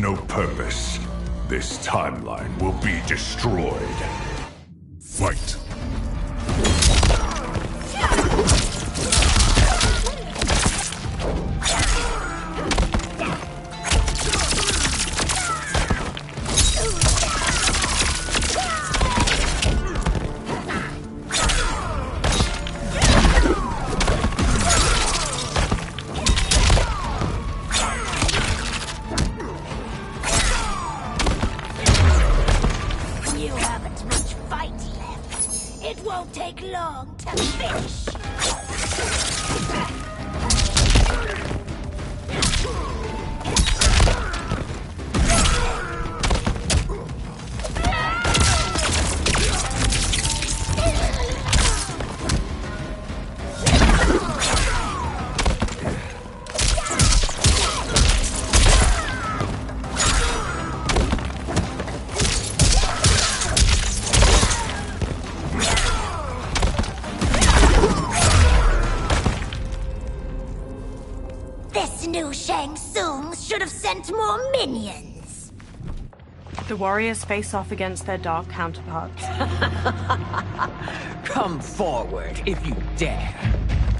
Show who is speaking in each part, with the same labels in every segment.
Speaker 1: no purpose. This timeline will be destroyed. Fight!
Speaker 2: Shang Tsung should have sent more minions.
Speaker 3: The warriors face off against their dark counterparts.
Speaker 4: Come forward if you dare.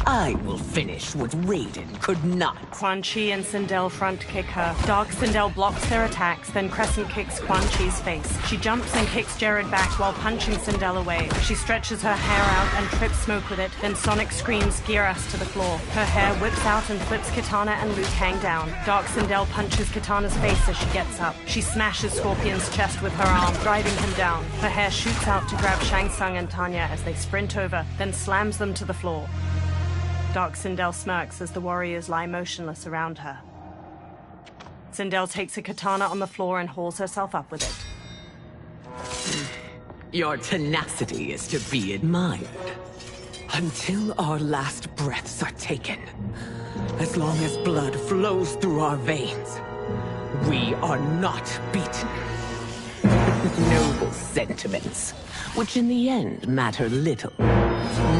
Speaker 4: I will finish what Raiden could not.
Speaker 3: Quan Chi and Sindel front kick her. Dark Sindel blocks their attacks, then crescent kicks Quan Chi's face. She jumps and kicks Jared back while punching Sindel away. She stretches her hair out and trips Smoke with it, then Sonic screams Geras to the floor. Her hair whips out and flips Kitana and Liu Kang down. Dark Sindel punches Kitana's face as she gets up. She smashes Scorpion's chest with her arm, driving him down. Her hair shoots out to grab Shang Tsung and Tanya as they sprint over, then slams them to the floor. Dark Sindel smirks as the warriors lie motionless around her. Sindel takes a katana on the floor and hauls herself up with it.
Speaker 4: Your tenacity is to be admired. Until our last breaths are taken, as long as blood flows through our veins, we are not beaten. Noble sentiments, which in the end matter little.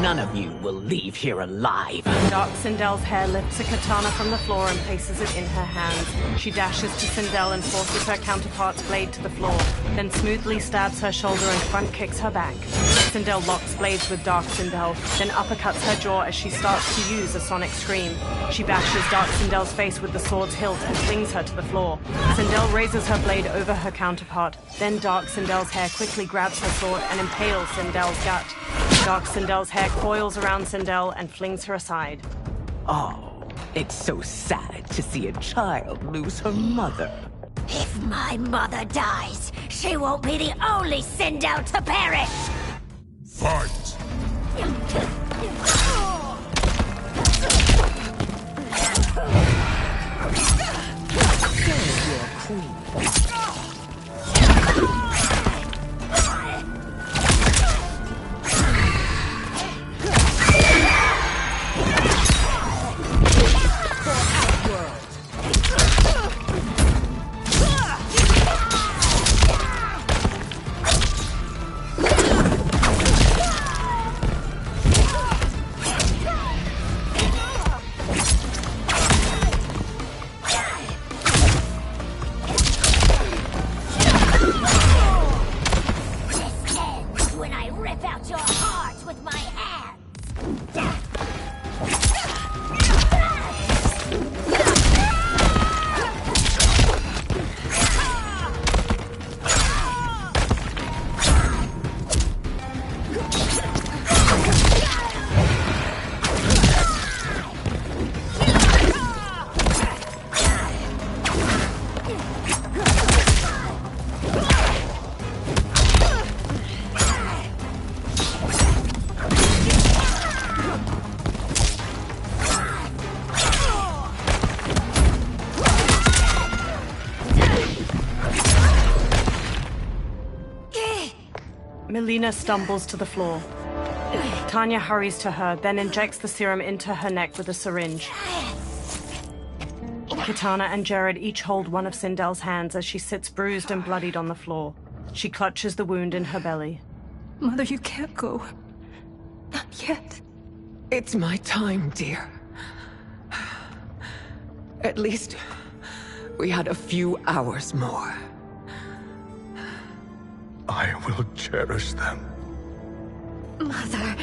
Speaker 4: None of you will leave here alive.
Speaker 3: Dark Sindel's hair lifts a katana from the floor and places it in her hands. She dashes to Sindel and forces her counterpart's blade to the floor, then smoothly stabs her shoulder and front kicks her back. Sindel locks blades with Dark Sindel, then uppercuts her jaw as she starts to use a sonic scream. She bashes Dark Sindel's face with the sword's hilt and flings her to the floor. Sindel raises her blade over her counterpart, then Dark Sindel's hair quickly grabs her sword and impales Sindel's gut. Dark Sindel's hair coils around Sindel and flings her aside.
Speaker 4: Oh, it's so sad to see a child lose her mother.
Speaker 2: If my mother dies, she won't be the only Sindel to perish!
Speaker 1: Fight!
Speaker 4: Save your queen.
Speaker 3: Mileena stumbles to the floor. Tanya hurries to her, then injects the serum into her neck with a syringe. Kitana and Jared each hold one of Sindel's hands as she sits bruised and bloodied on the floor. She clutches the wound in her belly.
Speaker 5: Mother, you can't go. Not yet.
Speaker 4: It's my time, dear. At least, we had a few hours more.
Speaker 1: I will cherish them.
Speaker 2: Mother.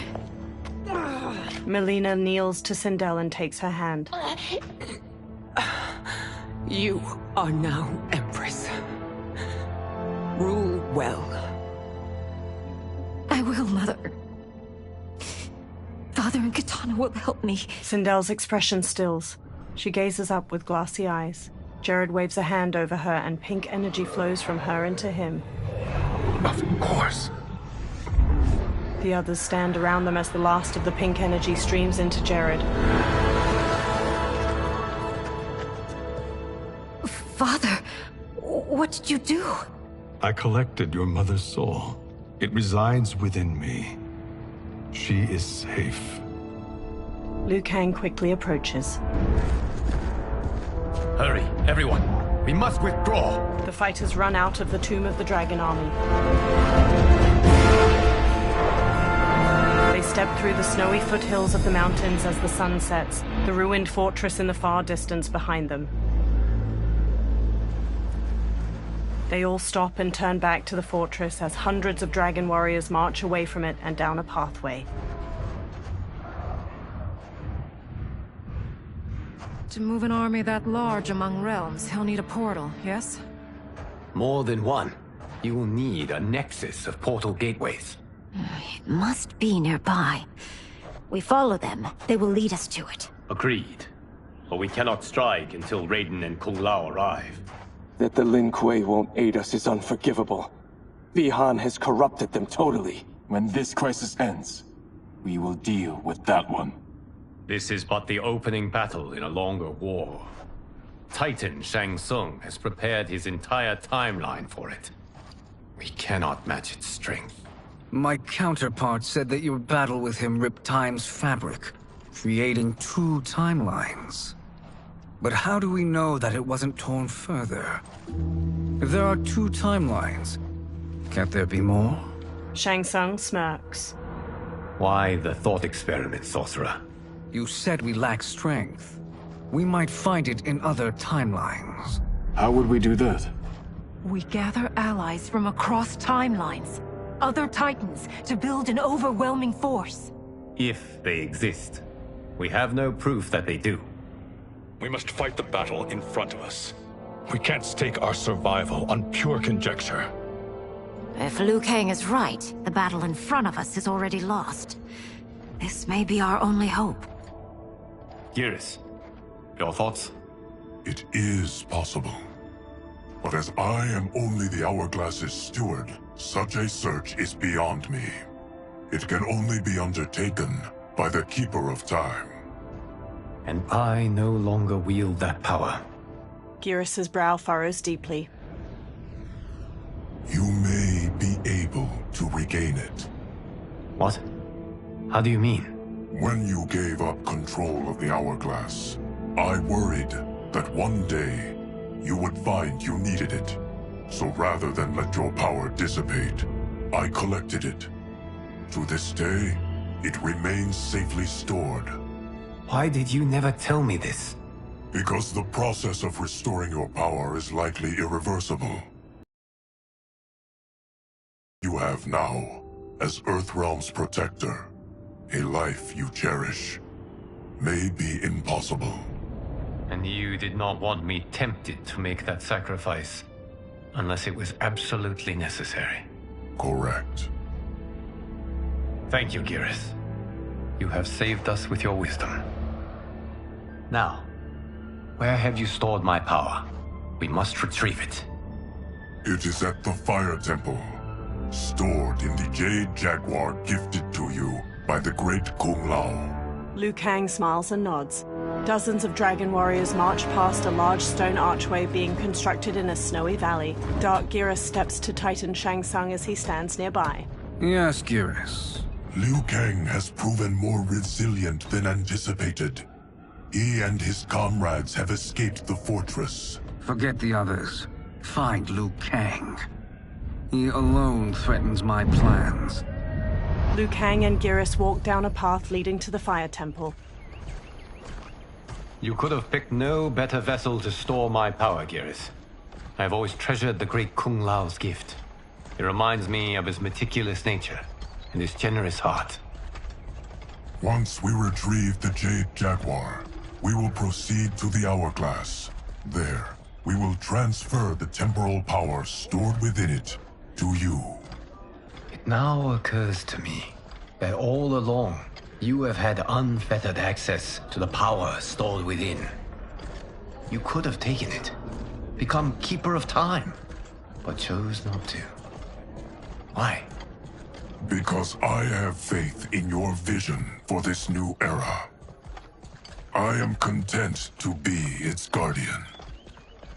Speaker 3: Melina kneels to Sindel and takes her hand.
Speaker 4: You are now Empress. Rule well.
Speaker 5: I will, Mother. Father and Kitana will help me.
Speaker 3: Sindel's expression stills. She gazes up with glassy eyes. Jared waves a hand over her and pink energy flows from her into him.
Speaker 1: Of course.
Speaker 3: The others stand around them as the last of the pink energy streams into Jared.
Speaker 5: Father, what did you do?
Speaker 1: I collected your mother's soul. It resides within me. She is safe.
Speaker 3: Liu Kang quickly approaches.
Speaker 6: Hurry, everyone. We must withdraw.
Speaker 3: The fighters run out of the Tomb of the Dragon Army. They step through the snowy foothills of the mountains as the sun sets, the ruined fortress in the far distance behind them. They all stop and turn back to the fortress as hundreds of dragon warriors march away from it and down a pathway.
Speaker 7: To move an army that large among realms, he'll need a portal, yes?
Speaker 6: More than one. You will need a nexus of portal gateways.
Speaker 2: It must be nearby. We follow them. They will lead us to it.
Speaker 6: Agreed. But we cannot strike until Raiden and Kung Lao arrive.
Speaker 8: That the Lin Kuei won't aid us is unforgivable. Bi-Han has corrupted them totally.
Speaker 9: When this crisis ends, we will deal with that one.
Speaker 6: This is but the opening battle in a longer war. Titan Shang Tsung has prepared his entire timeline for it. We cannot match its strength.
Speaker 10: My counterpart said that your battle with him ripped time's fabric, creating 2 timelines. But how do we know that it wasn't torn further? If there are 2 timelines, can't there be more?
Speaker 3: Shang Tsung smirks.
Speaker 6: Why the thought experiment, sorcerer?
Speaker 10: You said we lack strength. We might find it in other timelines.
Speaker 9: How would we do that?
Speaker 7: We gather allies from across timelines, other titans, to build an overwhelming force.
Speaker 6: If they exist. We have no proof that they do.
Speaker 1: We must fight the battle in front of us. We can't stake our survival on pure conjecture.
Speaker 2: If Liu Kang is right, the battle in front of us is already lost. This may be our only hope.
Speaker 6: Geras, your thoughts?
Speaker 1: It is possible. But as I am only the Hourglass's steward, such a search is beyond me. It can only be undertaken by the Keeper of Time.
Speaker 6: And I no longer wield that power.
Speaker 3: Geras' brow furrows deeply.
Speaker 1: You may be able to regain it.
Speaker 6: What? How do you mean?
Speaker 1: When you gave up control of the Hourglass, I worried that one day you would find you needed it. So rather than let your power dissipate, I collected it. To this day, it remains safely stored.
Speaker 6: Why did you never tell me this?
Speaker 1: Because the process of restoring your power is likely irreversible. You have now, as Earthrealm's protector, a life you cherish. May be impossible.
Speaker 6: And you did not want me tempted to make that sacrifice, unless it was absolutely necessary.
Speaker 1: Correct.
Speaker 6: Thank you, Geras. You have saved us with your wisdom. Now, where have you stored my power? We must retrieve it.
Speaker 1: It is at the Fire Temple, stored in the Jade Jaguar gifted to you by the great Kung Lao.
Speaker 3: Liu Kang smiles and nods. Dozens of dragon warriors march past a large stone archway being constructed in a snowy valley. Dark Geras steps to Titan Shang Tsung as he stands nearby.
Speaker 10: Yes, Geras.
Speaker 1: Liu Kang has proven more resilient than anticipated. He and his comrades have escaped the fortress.
Speaker 10: Forget the others. Find Liu Kang. He alone threatens my plans.
Speaker 3: Liu Kang and Geras walk down a path leading to the Fire Temple.
Speaker 6: You could have picked no better vessel to store my power, Geras. I have always treasured the great Kung Lao's gift. It reminds me of his meticulous nature and his generous heart.
Speaker 1: Once we retrieve the Jade Jaguar, we will proceed to the Hourglass. There, we will transfer the temporal power stored within it to you.
Speaker 6: It now occurs to me that all along, you have had unfettered access to the power stored within. You could have taken it, become Keeper of Time, but chose not to. Why?
Speaker 1: Because I have faith in your vision for this new era. I am content to be its guardian.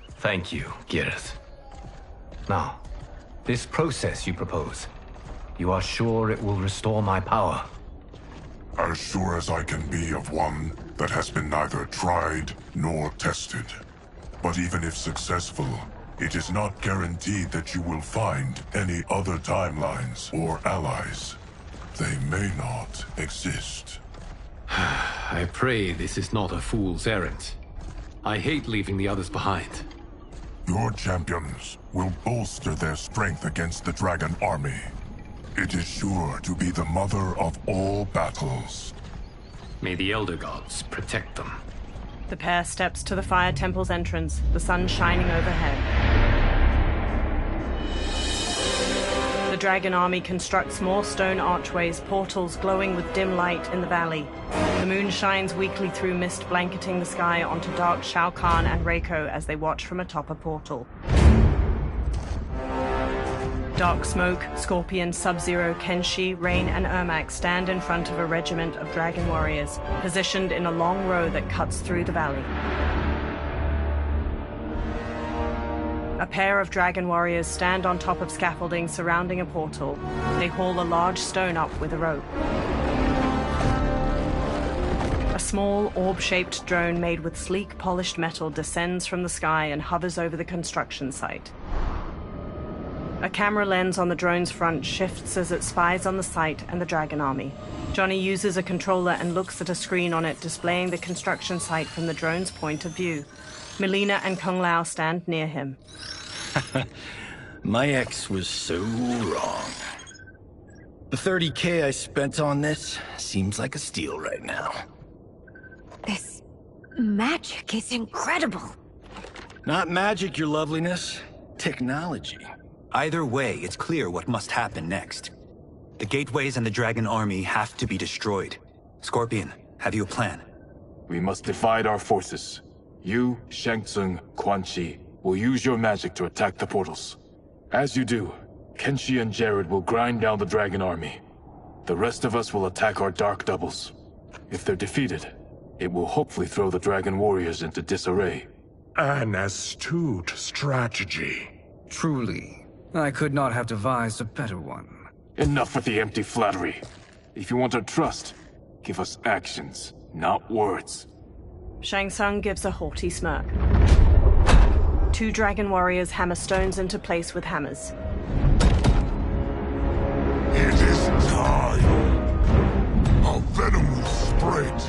Speaker 6: Thank you, Geras. Now, this process you propose, you are sure it will restore my power?
Speaker 1: As sure as I can be of one that has been neither tried nor tested. But even if successful, it is not guaranteed that you will find any other timelines or allies. They may not exist.
Speaker 6: I pray this is not a fool's errand. I hate leaving the others behind.
Speaker 1: Your champions will bolster their strength against the Dragon Army. It is sure to be the mother of all battles.
Speaker 6: May the Elder Gods protect them.
Speaker 3: The pair steps to the Fire Temple's entrance, the sun shining overhead. The Dragon Army constructs more stone archways, portals glowing with dim light in the valley. The moon shines weakly through mist blanketing the sky onto dark Shao Kahn and Reiko as they watch from atop a portal. Dark Smoke, Scorpion, Sub-Zero, Kenshi, Rain, and Ermac stand in front of a regiment of dragon warriors, positioned in a long row that cuts through the valley. A pair of dragon warriors stand on top of scaffolding surrounding a portal. They haul a large stone up with a rope. A small, orb-shaped drone made with sleek, polished metal descends from the sky and hovers over the construction site. A camera lens on the drone's front shifts as it spies on the site and the Dragon Army. Johnny uses a controller and looks at a screen on it displaying the construction site from the drone's point of view. Melina and Kung Lao stand near him.
Speaker 11: My ex was so wrong. The 30K I spent on this seems like a steal right now.
Speaker 2: This magic is incredible.
Speaker 11: Not magic, your loveliness. Technology.
Speaker 12: Either way, it's clear what must happen next. The gateways and the Dragon Army have to be destroyed. Scorpion, have you a plan?
Speaker 9: We must divide our forces. You, Shang Tsung, Quan Chi, will use your magic to attack the portals. As you do, Kenshi and Jared will grind down the Dragon Army. The rest of us will attack our dark doubles. If they're defeated, it will hopefully throw the Dragon Warriors into disarray.
Speaker 1: An astute strategy.
Speaker 10: Truly. I could not have devised a better one.
Speaker 9: Enough with the empty flattery. If you want our trust, give us actions, not words.
Speaker 3: Shang Tsung gives a haughty smirk. Two dragon warriors hammer stones into place with hammers.
Speaker 1: It is time. A venom will spread.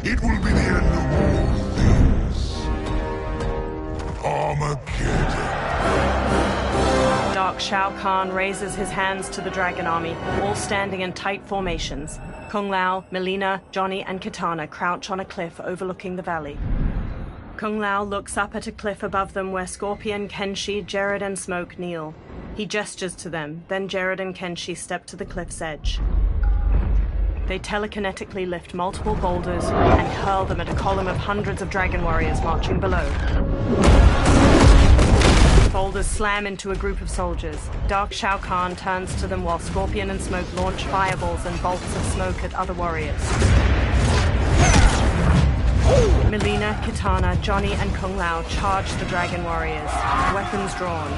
Speaker 1: It will be the end of all things. Armageddon.
Speaker 3: Dark Shao Kahn raises his hands to the Dragon Army, all standing in tight formations. Kung Lao, Melina, Johnny, and Kitana crouch on a cliff overlooking the valley. Kung Lao looks up at a cliff above them where Scorpion, Kenshi, Jared, and Smoke kneel. He gestures to them, then Jared and Kenshi step to the cliff's edge. They telekinetically lift multiple boulders and hurl them at a column of hundreds of dragon warriors marching below. Boulders slam into a group of soldiers. Dark Shao Kahn turns to them while Scorpion and Smoke launch fireballs and bolts of smoke at other warriors. Melina, Kitana, Johnny, and Kung Lao charge the dragon warriors, weapons drawn.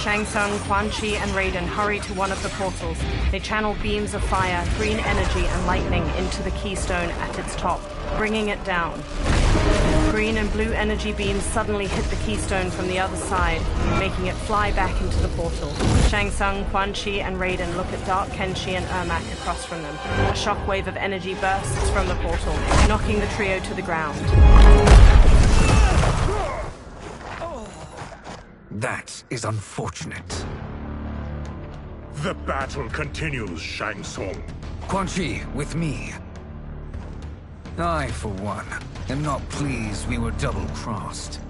Speaker 3: Shang Tsung, Quan Chi, and Raiden hurry to one of the portals. They channel beams of fire, green energy, and lightning into the keystone at its top, bringing it down. Green and blue energy beams suddenly hit the keystone from the other side, making it fly back into the portal. Shang Tsung, Quan Chi, and Raiden look at Dark Kenshi and Ermac across from them. A shockwave of energy bursts from the portal, knocking the trio to the ground.
Speaker 10: That is unfortunate.
Speaker 1: The battle continues, Shang Tsung.
Speaker 10: Quan Chi, with me. I, for one, am not pleased we were double-crossed.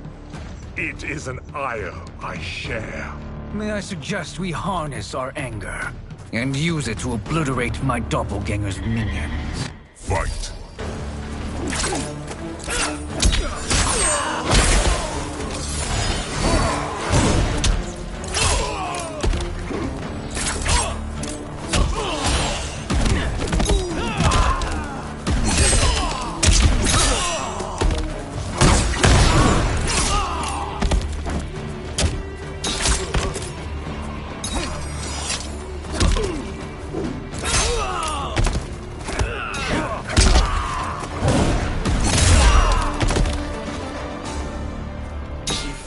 Speaker 1: It is an ire I share.
Speaker 10: May I suggest we harness our anger and use it to obliterate my doppelganger's minions?
Speaker 1: Fight.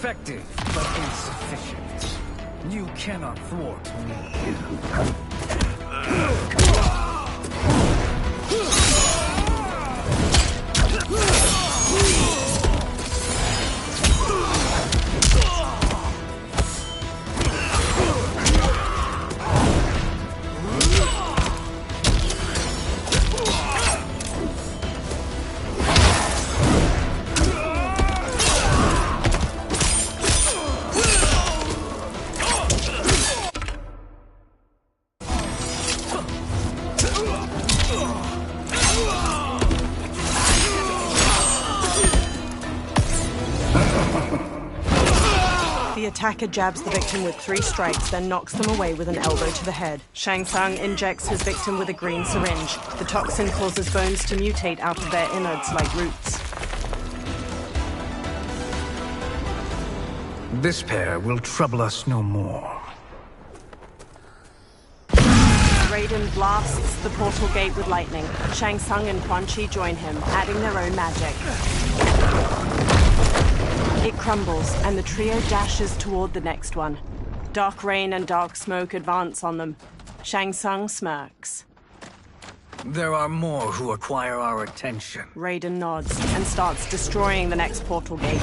Speaker 10: Effective, but insufficient. You cannot thwart me.
Speaker 3: The attacker jabs the victim with 3 strikes, then knocks them away with an elbow to the head. Shang Tsung injects his victim with a green syringe. The toxin causes bones to mutate out of their innards like roots.
Speaker 10: This pair will trouble us no more.
Speaker 3: Raiden blasts the portal gate with lightning. Shang Tsung and Quan Chi join him, adding their own magic. It crumbles, and the trio dashes toward the next one. Dark rain and dark smoke advance on them. Shang Tsung smirks.
Speaker 10: There are more who acquire our attention.
Speaker 3: Raiden nods and starts destroying the next portal gate.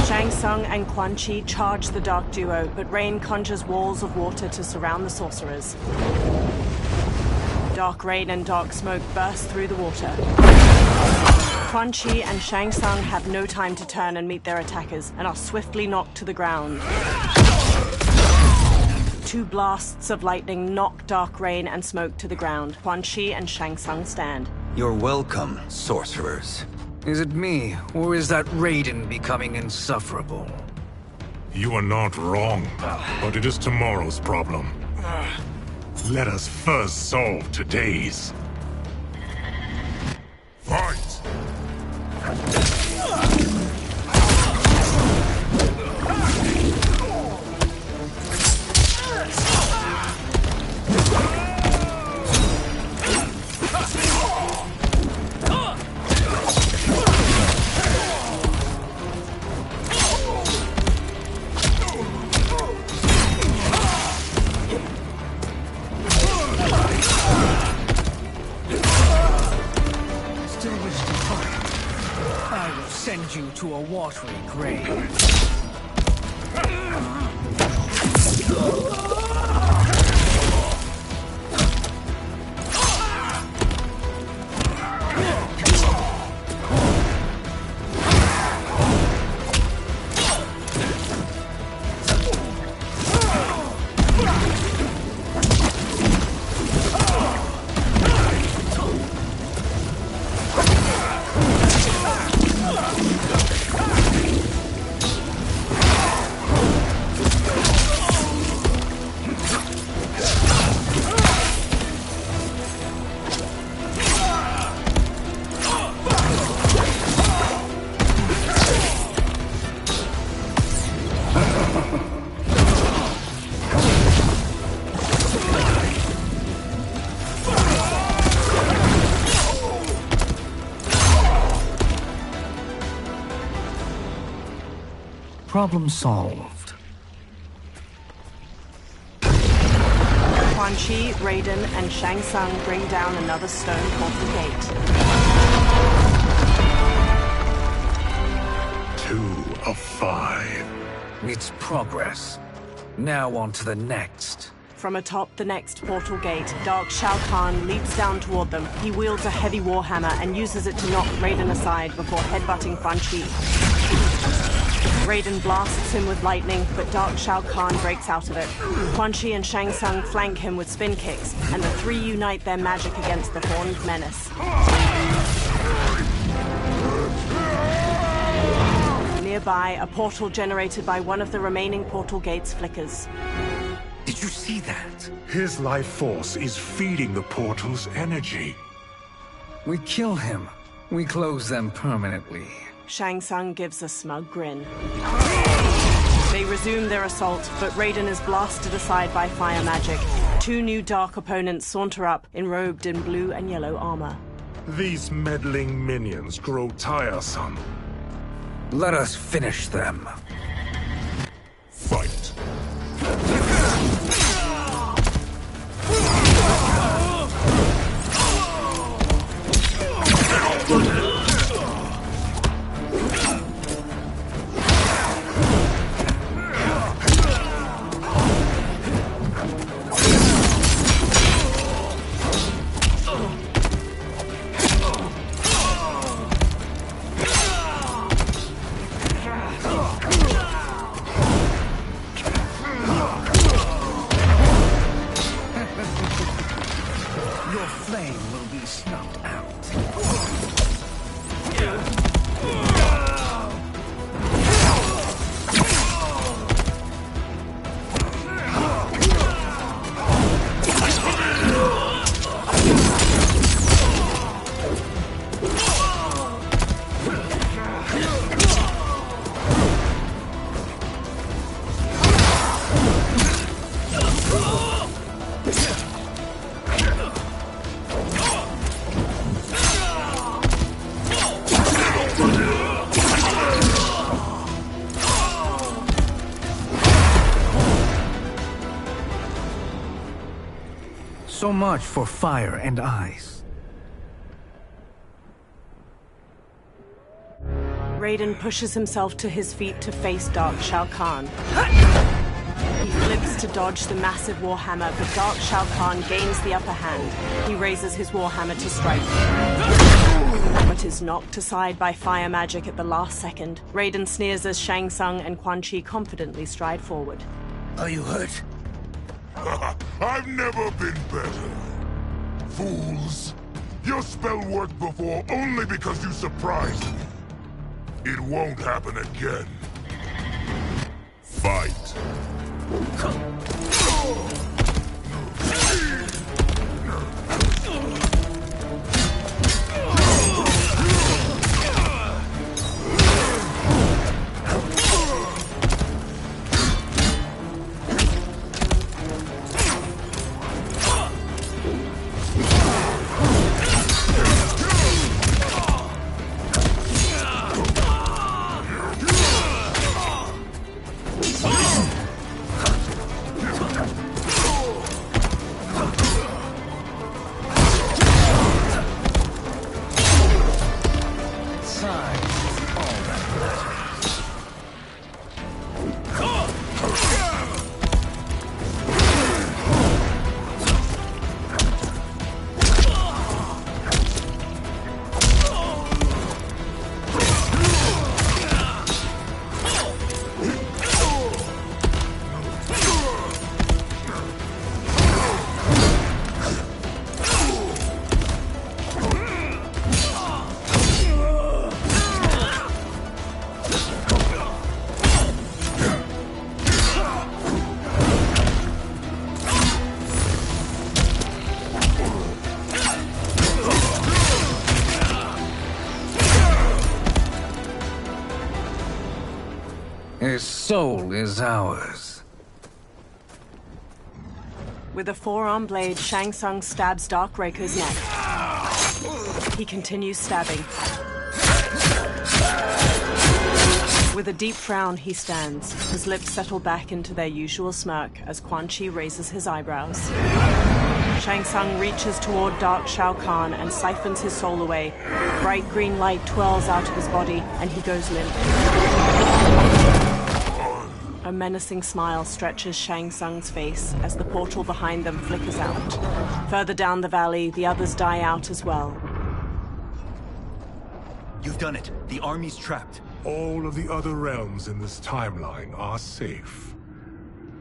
Speaker 3: Shang Tsung and Quan Chi charge the dark duo, but Rain conjures walls of water to surround the sorcerers. Dark rain and dark smoke burst through the water. Quan Chi and Shang Tsung have no time to turn and meet their attackers, and are swiftly knocked to the ground. 2 blasts of lightning knock dark rain and smoke to the ground. Quan Chi and Shang Tsung stand.
Speaker 12: You're welcome, sorcerers.
Speaker 10: Is it me, or is that Raiden becoming insufferable?
Speaker 1: You are not wrong, but it is tomorrow's problem. Let us first solve today's. Fight!
Speaker 10: Send you to a watery grave. Problem solved.
Speaker 3: Quan Chi, Raiden, and Shang Tsung bring down another stone portal gate.
Speaker 1: 2 of 5.
Speaker 10: It's progress. Now on to the next.
Speaker 3: From atop the next portal gate, Dark Shao Kahn leaps down toward them. He wields a heavy warhammer and uses it to knock Raiden aside before headbutting Quan Chi. Raiden blasts him with lightning, but Dark Shao Kahn breaks out of it. Quan Chi and Shang Tsung flank him with spin kicks, and the three unite their magic against the Horned Menace. Nearby, a portal generated by one of the remaining portal gates flickers.
Speaker 10: Did you see that?
Speaker 1: His life force is feeding the portal's energy.
Speaker 10: We kill him. We close them permanently.
Speaker 3: Shang Tsung gives a smug grin. They resume their assault, but Raiden is blasted aside by fire magic. Two new dark opponents saunter up, enrobed in blue and yellow armor.
Speaker 1: These meddling minions grow tiresome.
Speaker 10: Let us finish them.
Speaker 1: Fight.
Speaker 10: So much for fire and ice.
Speaker 3: Raiden pushes himself to his feet to face Dark Shao Kahn. He flips to dodge the massive warhammer, but Dark Shao Kahn gains the upper hand. He raises his warhammer to strike, but is knocked aside by fire magic at the last second. Raiden sneers as Shang Tsung and Quan Chi confidently stride forward.
Speaker 10: Are you hurt?
Speaker 1: I've never been better. Fools. Your spell worked before only because you surprised me. It won't happen again. Fight.
Speaker 10: His soul is ours.
Speaker 3: With a forearm blade, Shang Tsung stabs Darkbreaker's neck. He continues stabbing. With a deep frown, he stands. His lips settle back into their usual smirk as Quan Chi raises his eyebrows. Shang Tsung reaches toward Dark Shao Kahn and siphons his soul away. Bright green light twirls out of his body, and he goes limp. A menacing smile stretches Shang Tsung's face as the portal behind them flickers out. Further down the valley, the others die out as well.
Speaker 12: You've done it. The army's trapped.
Speaker 1: All of the other realms in this timeline are safe.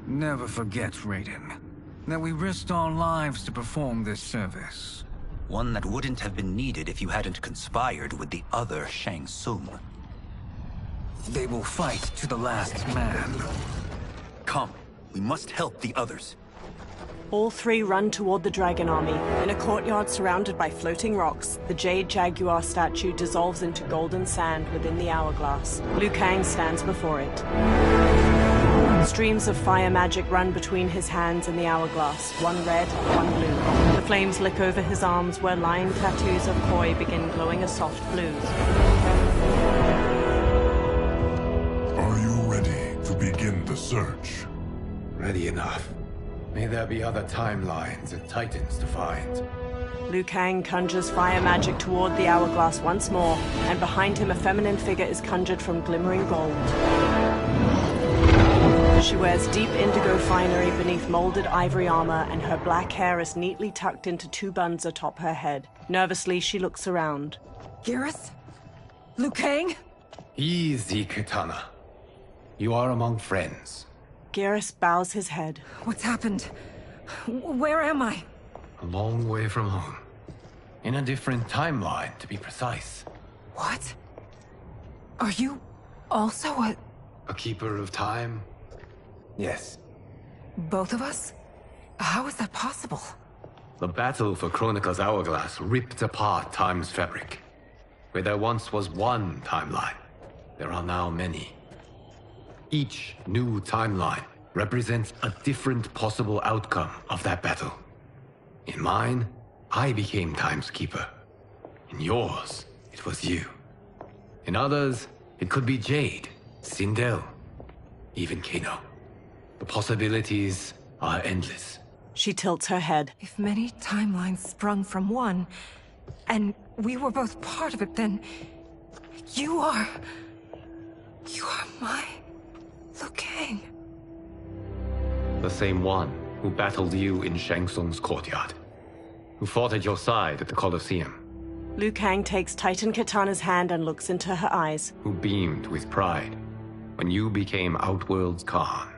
Speaker 10: Never forget, Raiden, that we risked our lives to perform this service.
Speaker 12: One that wouldn't have been needed if you hadn't conspired with the other Shang Tsung.
Speaker 10: They will fight to the last man.
Speaker 12: Come, we must help the others.
Speaker 3: All three run toward the Dragon Army. In a courtyard surrounded by floating rocks, the Jade Jaguar statue dissolves into golden sand within the hourglass. Liu Kang stands before it. Streams of fire magic run between his hands and the hourglass, one red, one blue. The flames lick over his arms where line tattoos of koi begin glowing a soft blue.
Speaker 1: Are you ready to begin the search?
Speaker 6: Ready enough. May there be other timelines and titans to find.
Speaker 3: Liu Kang conjures fire magic toward the hourglass once more, and behind him a feminine figure is conjured from glimmering gold. She wears deep indigo finery beneath molded ivory armor, and her black hair is neatly tucked into two buns atop her head. Nervously, she looks around.
Speaker 7: Geras? Liu Kang?
Speaker 6: Easy, Kitana. You are among friends.
Speaker 3: Geras bows his head.
Speaker 7: What's happened? Where am I?
Speaker 6: A long way from home. In a different timeline, to be precise.
Speaker 7: What? Are you also
Speaker 6: a keeper of time? Yes.
Speaker 7: Both of us? How is that possible?
Speaker 6: The battle for Kronika's hourglass ripped apart time's fabric. Where there once was one timeline, there are now many. Each new timeline represents a different possible outcome of that battle. In mine, I became Time's Keeper. In yours, it was you. In others, it could be Jade, Sindel, even Kano. The possibilities are endless.
Speaker 3: She tilts her head.
Speaker 7: If many timelines sprung from one, and we were both part of it, then you are my Liu Kang.
Speaker 6: The same one who battled you in Shang Tsung's courtyard. Who fought at your side at the Colosseum.
Speaker 3: Liu Kang takes Titan Kitana's hand and looks into her eyes.
Speaker 6: Who beamed with pride when you became Outworld's Khan.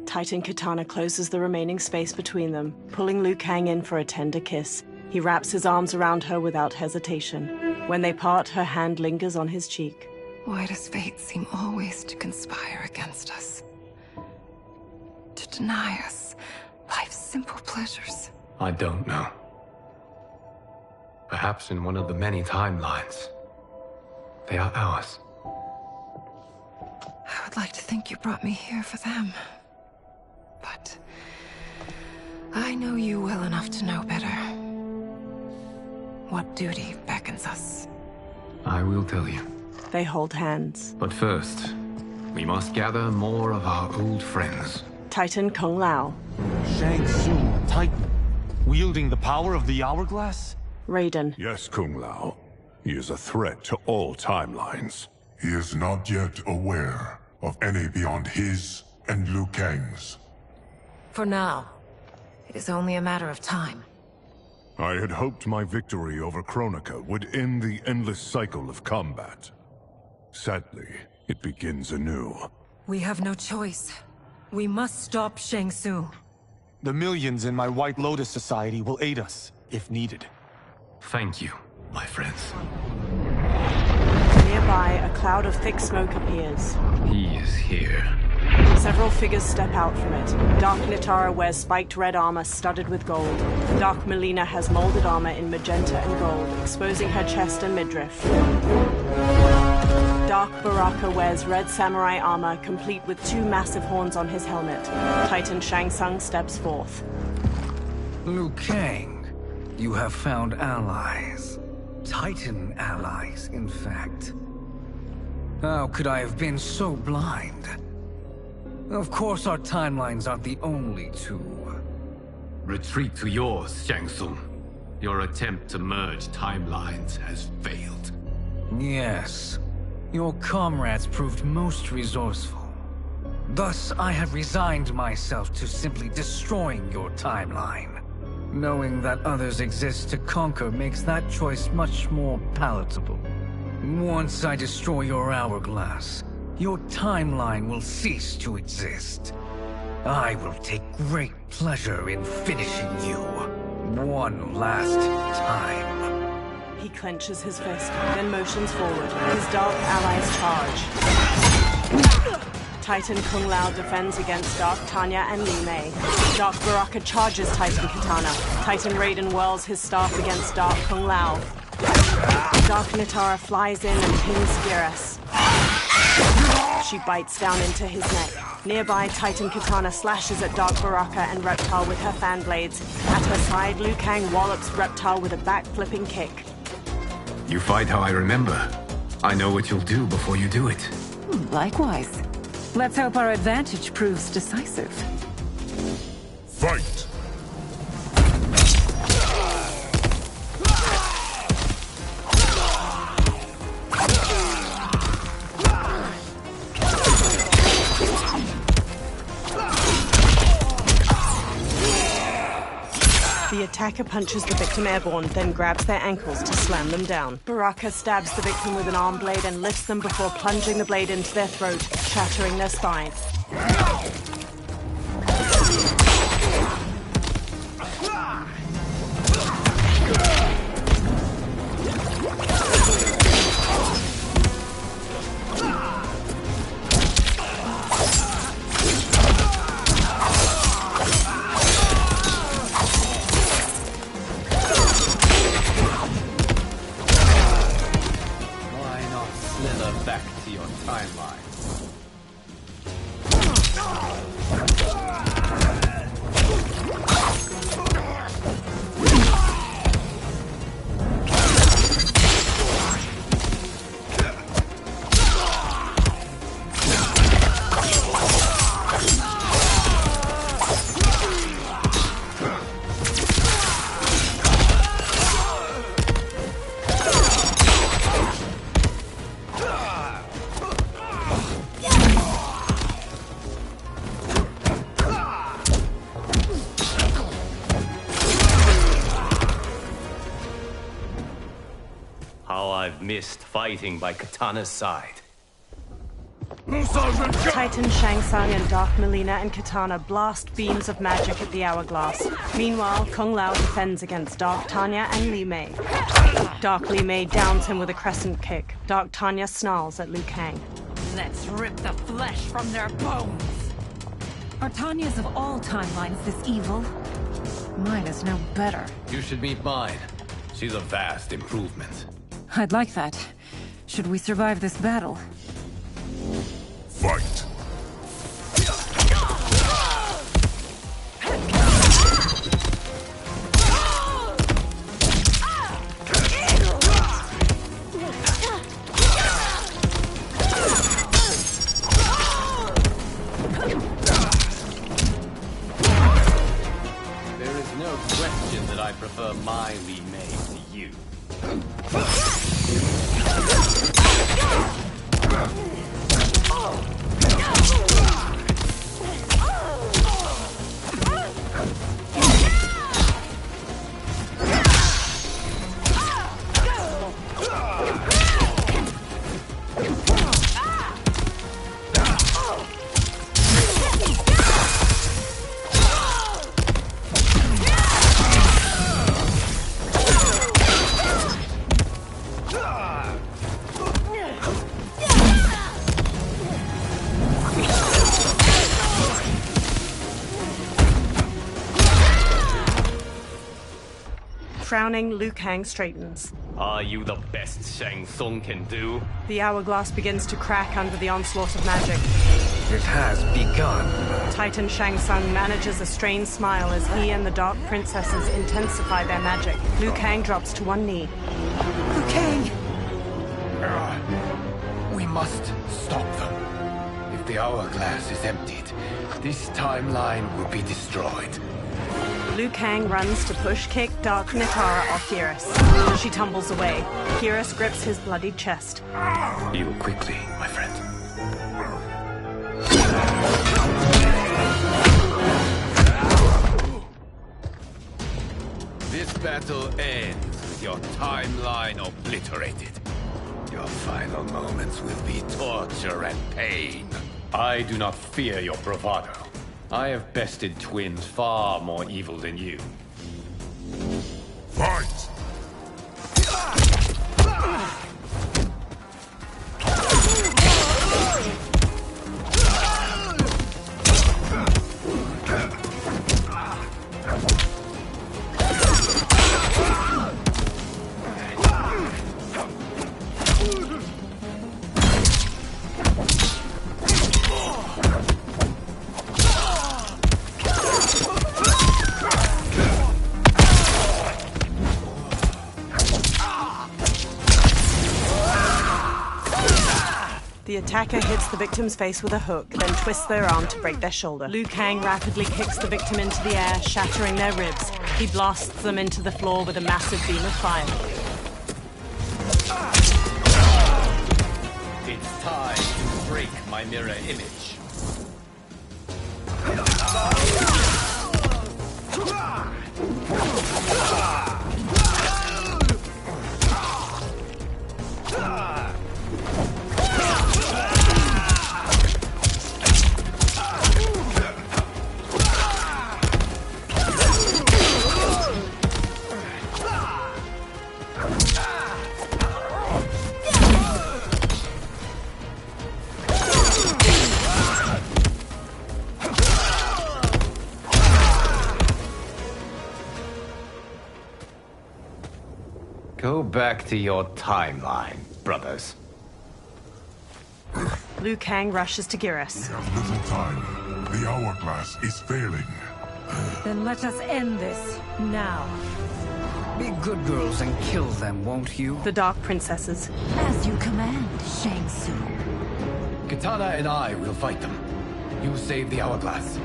Speaker 3: Titan Kitana closes the remaining space between them, pulling Liu Kang in for a tender kiss. He wraps his arms around her without hesitation. When they part, her hand lingers on his cheek.
Speaker 7: Why does fate seem always to conspire against us? To deny us life's simple pleasures?
Speaker 6: I don't know. Perhaps in one of the many timelines, they are ours.
Speaker 7: I would like to think you brought me here for them. But I know you well enough to know better. What duty beckons us?
Speaker 6: I will tell you.
Speaker 3: They hold hands.
Speaker 6: But first, we must gather more of our old friends.
Speaker 3: Titan Kung Lao.
Speaker 13: Shang Tsung, Titan, wielding the power of the hourglass?
Speaker 3: Raiden.
Speaker 1: Yes, Kung Lao. He is a threat to all timelines. He is not yet aware of any beyond his and Liu Kang's.
Speaker 2: For now, it is only a matter of time.
Speaker 1: I had hoped my victory over Kronika would end the endless cycle of combat. Sadly, it begins anew.
Speaker 7: We have no choice. We must stop Shang Tsung.
Speaker 13: The millions in my White Lotus Society will aid us, if needed.
Speaker 6: Thank you, my friends.
Speaker 3: Nearby, a cloud of thick smoke appears.
Speaker 6: He is here.
Speaker 3: Several figures step out from it. Dark Nitara wears spiked red armor studded with gold. Dark Melina has molded armor in magenta and gold, exposing her chest and midriff. Dark Baraka wears red samurai armor, complete with two massive horns on his helmet. Titan Shang Tsung steps forth.
Speaker 10: Liu Kang, you have found allies. Titan allies, in fact. How could I have been so blind? Of course our timelines aren't the only two.
Speaker 6: Retreat to yours, Shang Tsung. Your attempt to merge timelines has failed.
Speaker 10: Yes. Your comrades proved most resourceful. Thus, I have resigned myself to simply destroying your timeline. Knowing that others exist to conquer makes that choice much more palatable. Once I destroy your hourglass, your timeline will cease to exist. I will take great pleasure in finishing you one last time.
Speaker 3: He clenches his fist, then motions forward. His dark allies charge. Titan Kung Lao defends against Dark Tanya and Li Mei. Dark Baraka charges Titan Katana. Titan Raiden whirls his staff against Dark Kung Lao. Dark Nitara flies in and pins Geras. She bites down into his neck. Nearby, Titan Katana slashes at Dark Baraka and Reptile with her fan blades. At her side, Liu Kang wallops Reptile with a back-flipping kick.
Speaker 6: You fight how I remember. I know what you'll do before you do it.
Speaker 5: Likewise. Let's hope our advantage proves decisive.
Speaker 1: Fight!
Speaker 3: The attacker punches the victim airborne, then grabs their ankles to slam them down. Baraka stabs the victim with an arm blade and lifts them before plunging the blade into their throat, shattering their spine.
Speaker 6: Back to your timeline.
Speaker 14: How I've missed fighting by Katana's side.
Speaker 3: Titan Shang Tsung and Dark Mileena and Katana blast beams of magic at the hourglass. Meanwhile, Kung Lao defends against Dark Tanya and Li Mei. Dark Li Mei downs him with a crescent kick. Dark Tanya snarls at Liu Kang.
Speaker 2: Let's rip the flesh from their bones! Are Tanya's of all timelines this evil? Mine is no better.
Speaker 6: You should meet mine. She's a vast improvement.
Speaker 2: I'd like that. Should we survive this battle?
Speaker 1: Fight!
Speaker 6: There is no question that I prefer my Li Mei to you.
Speaker 3: Frowning, Liu Kang straightens.
Speaker 14: Are you the best Shang Tsung can do?
Speaker 3: The hourglass begins to crack under the onslaught of magic.
Speaker 10: It has begun.
Speaker 3: Titan Shang Tsung manages a strained smile as he and the Dark Princesses intensify their magic. Liu Kang drops to one knee.
Speaker 10: Liu Kang! We
Speaker 6: must stop them. If the hourglass is emptied, this timeline will be destroyed.
Speaker 3: Liu Kang runs to push-kick Dark Nitara off Geras. She tumbles away. Geras grips his bloodied chest.
Speaker 6: Heal quickly, my friend. This battle ends with your timeline obliterated. Your final moments will be torture and pain. I do not fear your bravado. I have bested twins far more evil than you.
Speaker 1: Fight!
Speaker 3: The attacker hits the victim's face with a hook, then twists their arm to break their shoulder. Liu Kang rapidly kicks the victim into the air, shattering their ribs. He blasts them into the floor with a massive beam of fire.
Speaker 6: It's time to break my mirror image. Go back to your timeline, brothers.
Speaker 3: Liu Kang rushes to Geras.
Speaker 1: We have little time. The hourglass is failing.
Speaker 2: Then let us end this, now.
Speaker 10: Be good girls and kill them, won't you?
Speaker 3: The Dark Princesses.
Speaker 2: As you command, Shang Tsung.
Speaker 6: Katana and I will fight them. You save the hourglass.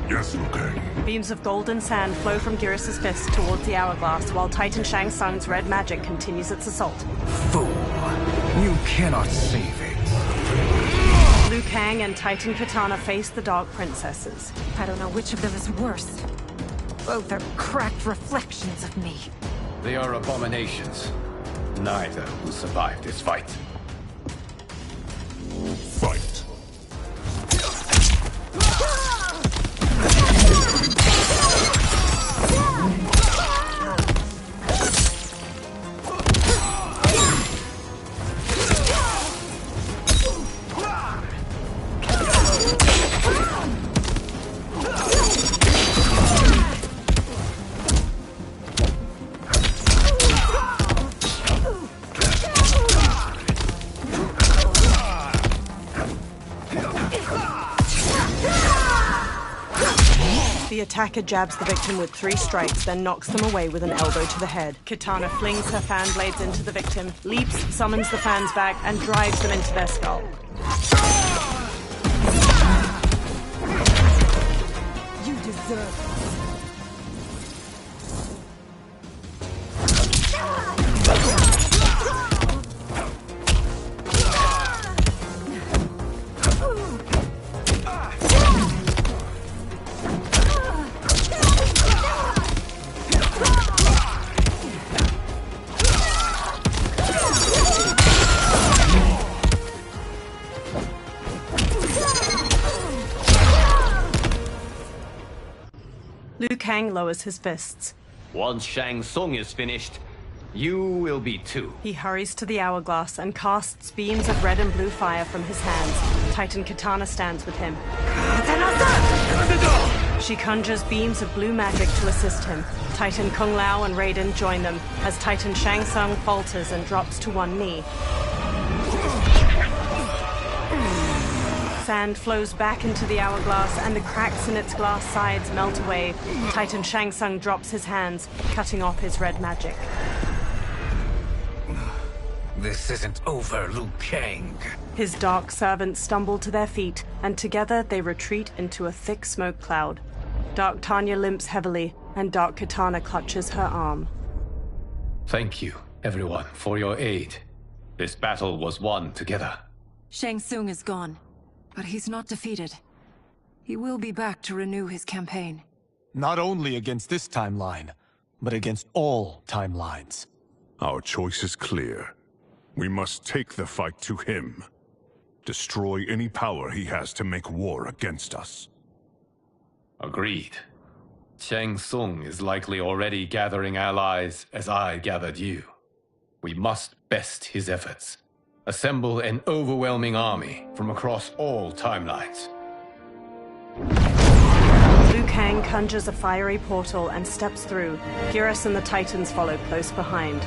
Speaker 1: Yes, Liu Kang.
Speaker 3: Beams of golden sand flow from Geras' fist towards the hourglass, while Titan Shang Tsung's red magic continues its assault.
Speaker 10: Fool! You cannot save it.
Speaker 3: Liu Kang and Titan Katana face the Dark Princesses.
Speaker 2: I don't know which of them is worse. Both are cracked reflections of me.
Speaker 6: They are abominations. Neither will survive this fight.
Speaker 1: Fight!
Speaker 3: The attacker jabs the victim with 3 strikes, then knocks them away with an elbow to the head. Katana flings her fan blades into the victim, leaps, summons the fans back, and drives them into their skull.
Speaker 2: You deserve it.
Speaker 3: Liu Kang lowers his fists.
Speaker 14: Once Shang Tsung is finished, you will be too.
Speaker 3: He hurries to the hourglass and casts beams of red and blue fire from his hands. Titan Katana stands with him. She conjures beams of blue magic to assist him. Titan Kung Lao and Raiden join them as Titan Shang Tsung falters and drops to one knee. Sand flows back into the hourglass and the cracks in its glass sides melt away. Titan Shang Tsung drops his hands, cutting off his red magic.
Speaker 10: This isn't over, Liu Kang.
Speaker 3: His dark servants stumble to their feet, and together they retreat into a thick smoke cloud. Dark Tanya limps heavily, and Dark Kitana clutches her arm.
Speaker 6: Thank you, everyone, for your aid. This battle was won together.
Speaker 7: Shang Tsung is gone, but he's not defeated. He will be back to renew his campaign.
Speaker 13: Not only against this timeline, but against all timelines.
Speaker 1: Our choice is clear. We must take the fight to him. Destroy any power he has to make war against us.
Speaker 6: Agreed. Shang Tsung is likely already gathering allies as I gathered you. We must best his efforts. Assemble an overwhelming army from across all timelines.
Speaker 3: Liu Kang conjures a fiery portal and steps through. Geras and the Titans follow close behind.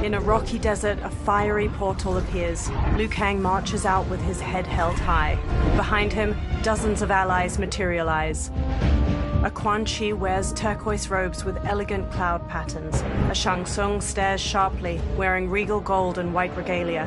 Speaker 3: In a rocky desert, a fiery portal appears. Liu Kang marches out with his head held high. Behind him, dozens of allies materialize. A Quan Chi wears turquoise robes with elegant cloud patterns. A Shang Tsung stares sharply, wearing regal gold and white regalia.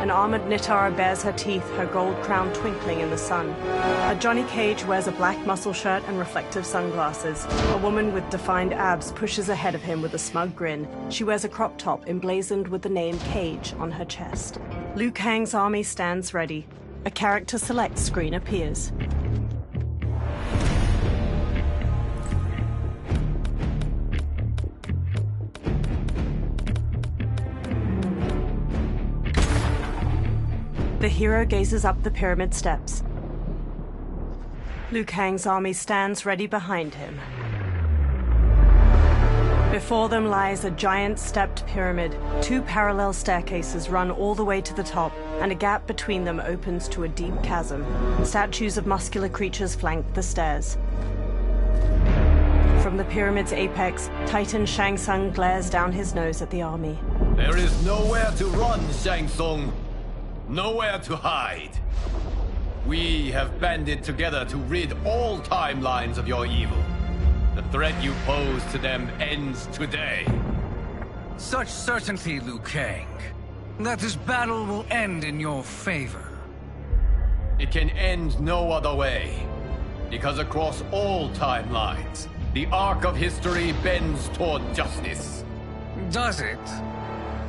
Speaker 3: An armored Nitara bares her teeth, her gold crown twinkling in the sun. A Johnny Cage wears a black muscle shirt and reflective sunglasses. A woman with defined abs pushes ahead of him with a smug grin. She wears a crop top emblazoned with the name Cage on her chest. Liu Kang's army stands ready. A character select screen appears. The hero gazes up the pyramid steps. Liu Kang's army stands ready behind him. Before them lies a giant stepped pyramid. 2 parallel staircases run all the way to the top, and a gap between them opens to a deep chasm. Statues of muscular creatures flank the stairs. From the pyramid's apex, Titan Shang Tsung glares down his nose at the army.
Speaker 6: There is nowhere to run, Shang Tsung. Nowhere to hide. We have banded together to rid all timelines of your evil. The threat you pose to them ends today.
Speaker 10: Such certainty, Liu Kang, that this battle will end in your favor.
Speaker 6: It can end no other way, because across all timelines, the arc of history bends toward justice.
Speaker 10: Does it?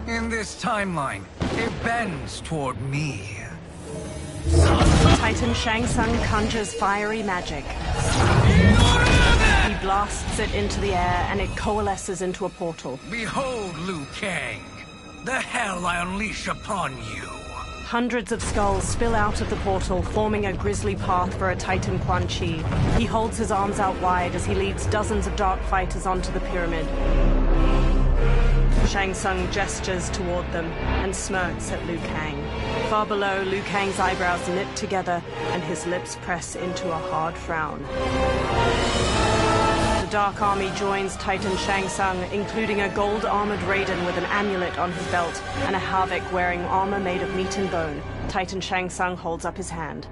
Speaker 10: In this timeline, it bends toward me.
Speaker 3: Titan Shang Tsung conjures fiery magic. He blasts it into the air and it coalesces into a portal.
Speaker 10: Behold, Liu Kang, the hell I unleash upon you.
Speaker 3: Hundreds of skulls spill out of the portal, forming a grisly path for a Titan Quan Chi. He holds his arms out wide as he leads dozens of dark fighters onto the pyramid. Shang Tsung gestures toward them and smirks at Liu Kang. Far below, Liu Kang's eyebrows knit together and his lips press into a hard frown. The Dark Army joins Titan Shang Tsung, including a gold-armored Raiden with an amulet on his belt and a Havik wearing armor made of meat and bone. Titan Shang Tsung holds up his hand.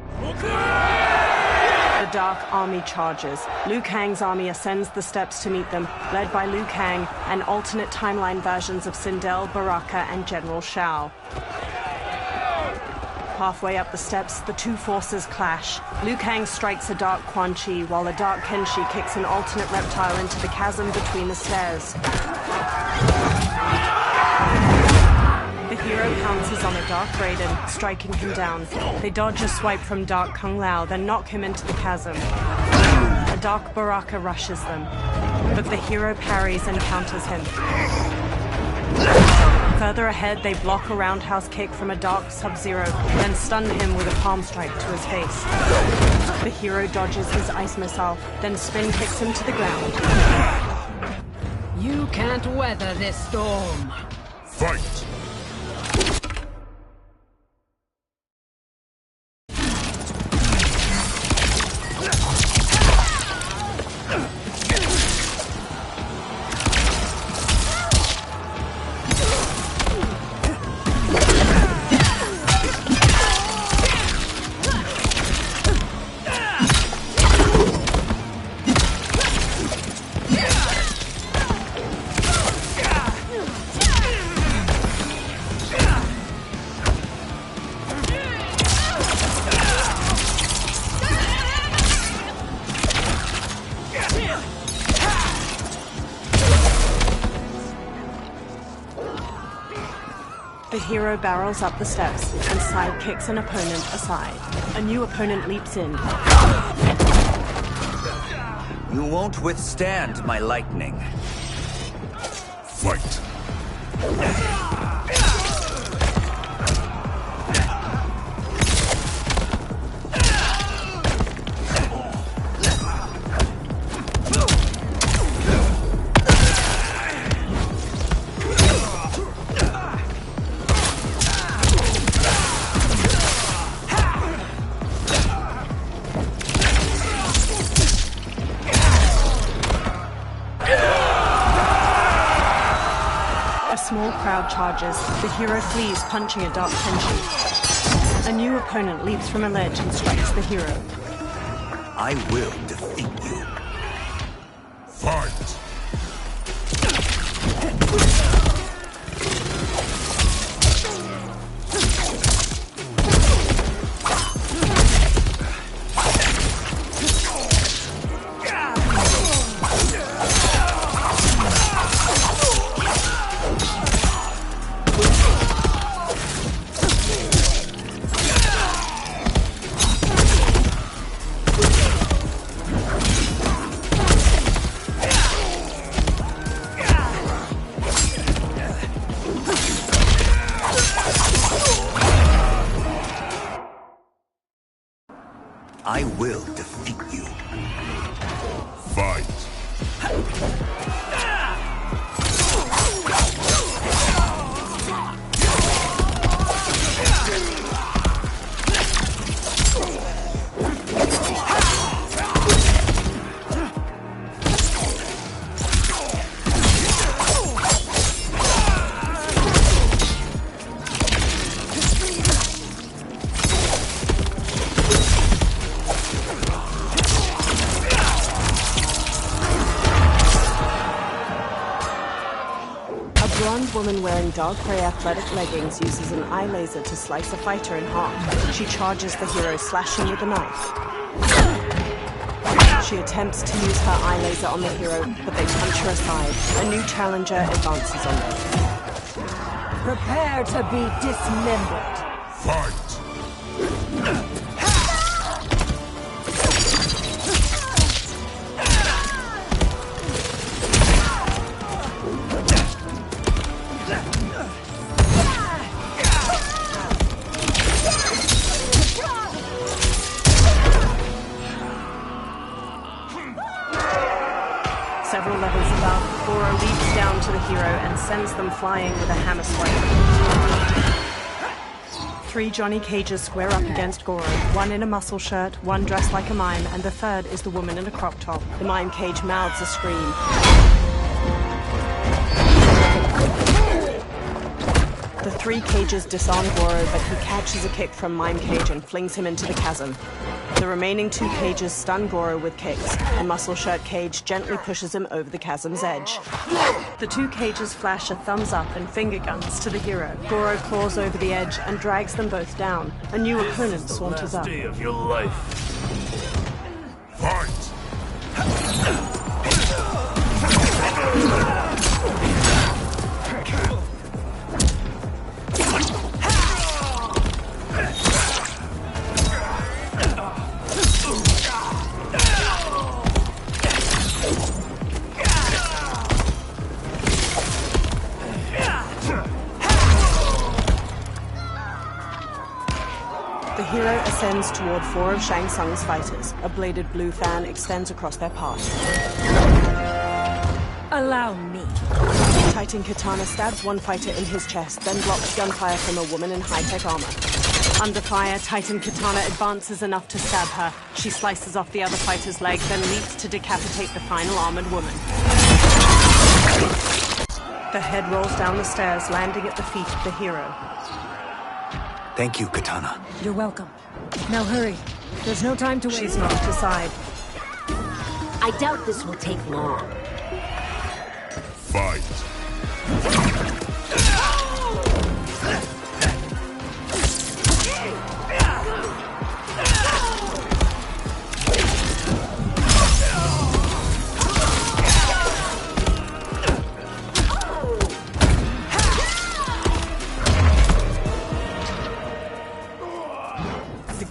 Speaker 3: The Dark Army charges. Liu Kang's army ascends the steps to meet them, led by Liu Kang and alternate timeline versions of Sindel, Baraka, and General Shao. Halfway up the steps, the 2 forces clash. Liu Kang strikes a Dark Quan Chi, while the Dark Kenshi kicks an alternate reptile into the chasm between the stairs. The hero pounces on a Dark Raiden, striking him down. They dodge a swipe from Dark Kung Lao, then knock him into the chasm. A Dark Baraka rushes them, but the hero parries and counters him. Further ahead, they block a roundhouse kick from a Dark Sub-Zero, then stun him with a palm strike to his face. The hero dodges his ice missile, then spin kicks him to the ground.
Speaker 15: You can't weather this storm.
Speaker 1: Fight!
Speaker 3: The hero barrels up the steps and sidekicks an opponent aside. A new opponent leaps in.
Speaker 16: You won't withstand my lightning.
Speaker 1: Fight!
Speaker 3: Small crowd charges. The hero flees, punching at Dark Kenshi. A new opponent leaps from a ledge and strikes the hero.
Speaker 16: I will defeat you.
Speaker 1: Fight!
Speaker 16: I will defeat you.
Speaker 1: Fight!
Speaker 3: Woman wearing dark gray athletic leggings uses an eye laser to slice a fighter in half. She charges the hero, slashing with a knife. She attempts to use her eye laser on the hero, but they punch her aside. A new challenger advances on them.
Speaker 15: Prepare to be dismembered.
Speaker 1: Fight!
Speaker 3: Several levels above, Goro leaps down to the hero and sends them flying with a hammer swipe. 3 Johnny Cages square up against Goro, one in a muscle shirt, one dressed like a mime, and the third is the woman in a crop top. The mime cage mouths a scream. The 3 cages disarm Goro, but he catches a kick from Mime Cage and flings him into the chasm. The remaining 2 cages stun Goro with kicks. The muscle shirt cage gently pushes him over the chasm's edge. The 2 cages flash a thumbs up and finger guns to the hero. Goro claws over the edge and drags them both down. A new opponent saunters up.
Speaker 9: Day of your life.
Speaker 1: Fight!
Speaker 3: The hero ascends toward 4 of Shang Tsung's fighters. A bladed blue fan extends across their path.
Speaker 15: Allow me.
Speaker 3: Titan Katana stabs one fighter in his chest, then blocks gunfire from a woman in high-tech armor. Under fire, Titan Katana advances enough to stab her. She slices off the other fighter's leg, then leaps to decapitate the final armored woman. The head rolls down the stairs, landing at the feet of the hero.
Speaker 16: Thank you, Katana.
Speaker 15: You're welcome. Now hurry. There's no time to waste.
Speaker 3: She's knocked aside.
Speaker 17: I doubt this will take long.
Speaker 1: Fight!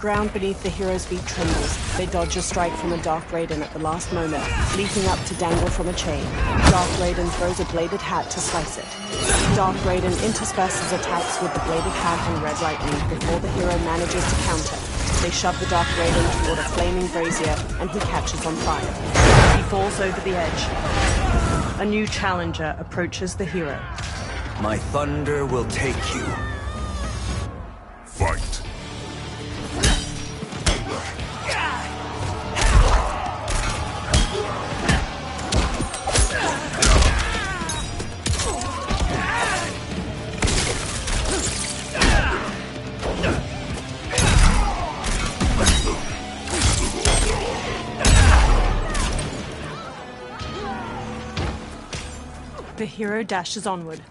Speaker 3: ground beneath the hero's feet trembles. They dodge a strike from a Dark Raiden at the last moment, leaping up to dangle from a chain. Dark Raiden throws a bladed hat to slice it. Dark Raiden intersperses attacks with the bladed hat and red lightning before the hero manages to counter. They shove the Dark Raiden toward a flaming brazier, and he catches on fire. He falls over the edge. A new challenger approaches the hero.
Speaker 16: My thunder will take you.
Speaker 1: Fight.
Speaker 3: The hero dashes onward.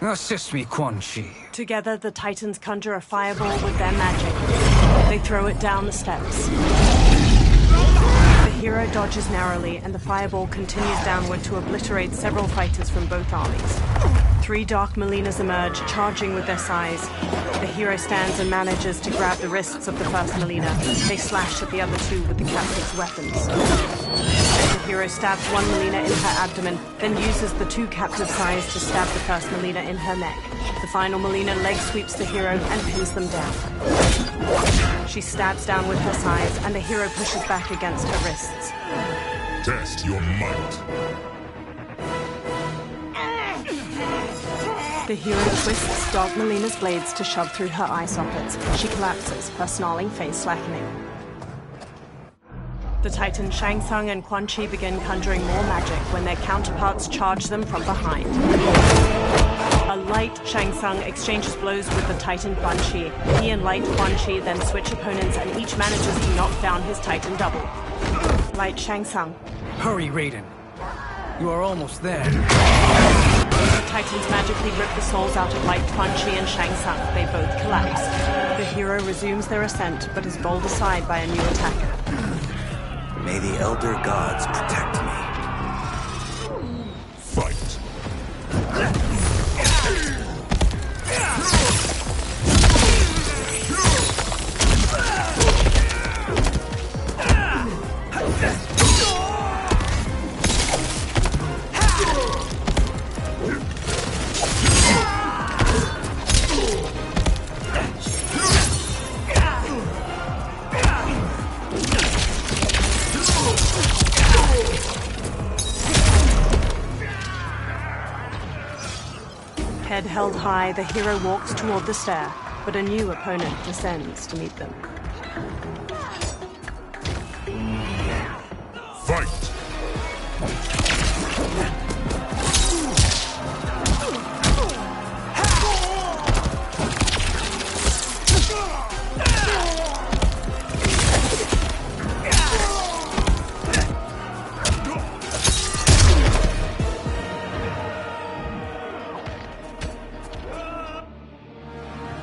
Speaker 10: Assist me, Quan Chi.
Speaker 3: Together, the Titans conjure a fireball with their magic. They throw it down the steps. The hero dodges narrowly, and the fireball continues downward to obliterate several fighters from both armies. 3 Dark Molinas emerge, charging with their size. The hero stands and manages to grab the wrists of the first Molina. They slash at the other 2 with the captive's weapons. The hero stabs one Molina in her abdomen, then uses the 2 captive size to stab the first Molina in her neck. The final Molina leg sweeps the hero and pins them down. She stabs down with her size, and the hero pushes back against her wrists.
Speaker 1: Test your might.
Speaker 3: The hero twists Dark Molina's blades to shove through her eye sockets. She collapses, her snarling face slackening. The Titans Shang Tsung and Quan Chi begin conjuring more magic when their counterparts charge them from behind. A light Shang Tsung exchanges blows with the Titan Quan Chi. He and light Quan Chi then switch opponents, and each manages to knock down his Titan double. Light Shang Tsung.
Speaker 10: Hurry, Raiden. You are almost there.
Speaker 3: The Titans magically rip the souls out of Light Quan Chi and Shang Tsung. They both collapse. The hero resumes their ascent, but is bowled aside by a new attacker.
Speaker 16: May the Elder Gods protect me.
Speaker 1: Fight.
Speaker 3: Head held high, the hero walks toward the stair, but a new opponent descends to meet them.
Speaker 1: Fight!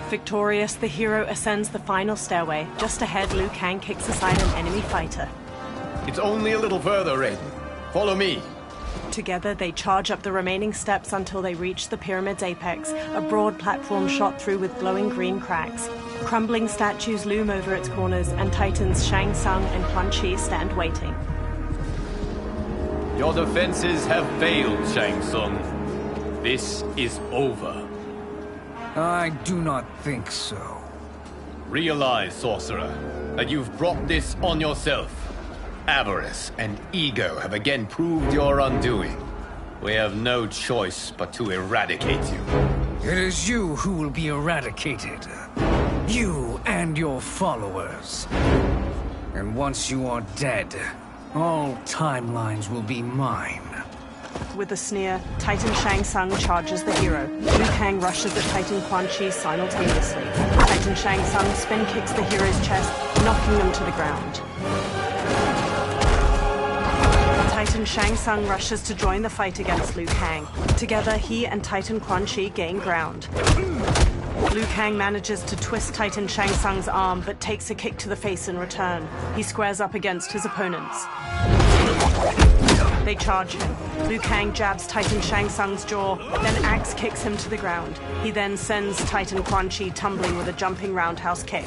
Speaker 3: Victorious, the hero ascends the final stairway. Just ahead, Liu Kang kicks aside an enemy fighter.
Speaker 13: It's only a little further, Raiden. Follow me.
Speaker 3: Together, they charge up the remaining steps until they reach the pyramid's apex, a broad platform shot through with glowing green cracks. Crumbling statues loom over its corners, and Titans Shang Tsung and Quan Chi stand waiting.
Speaker 14: Your defenses have failed, Shang Tsung. This is over.
Speaker 10: I do not think so.
Speaker 14: Realize, sorcerer, that you've brought this on yourself. Avarice and ego have again proved your undoing. We have no choice but to eradicate you.
Speaker 10: It is you who will be eradicated. You and your followers. And once you are dead, all timelines will be mine.
Speaker 3: With a sneer, Titan Shang Tsung charges the hero. Liu Kang rushes at Titan Quan Chi simultaneously. Titan Shang Tsung spin kicks the hero's chest, knocking him to the ground. Titan Shang Tsung rushes to join the fight against Liu Kang. Together, he and Titan Quan Chi gain ground. Liu Kang manages to twist Titan Shang Tsung's arm, but takes a kick to the face in return. He squares up against his opponents. They charge him. Liu Kang jabs Titan Shang Tsung's jaw, then axe kicks him to the ground. He then sends Titan Quan Chi tumbling with a jumping roundhouse kick.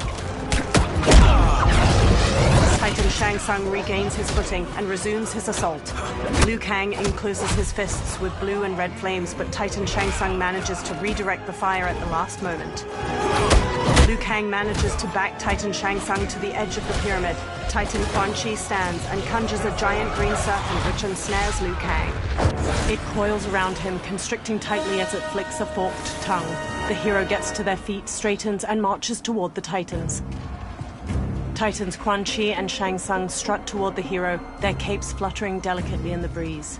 Speaker 3: Titan Shang Tsung regains his footing and resumes his assault. Liu Kang encloses his fists with blue and red flames, but Titan Shang Tsung manages to redirect the fire at the last moment. Liu Kang manages to back Titan Shang Tsung to the edge of the pyramid. Titan Quan Chi stands and conjures a giant green serpent which ensnares Liu Kang. It coils around him, constricting tightly as it flicks a forked tongue. The hero gets to their feet, straightens, and marches toward the Titans. Titans Quan Chi and Shang Tsung strut toward the hero, their capes fluttering delicately in the breeze.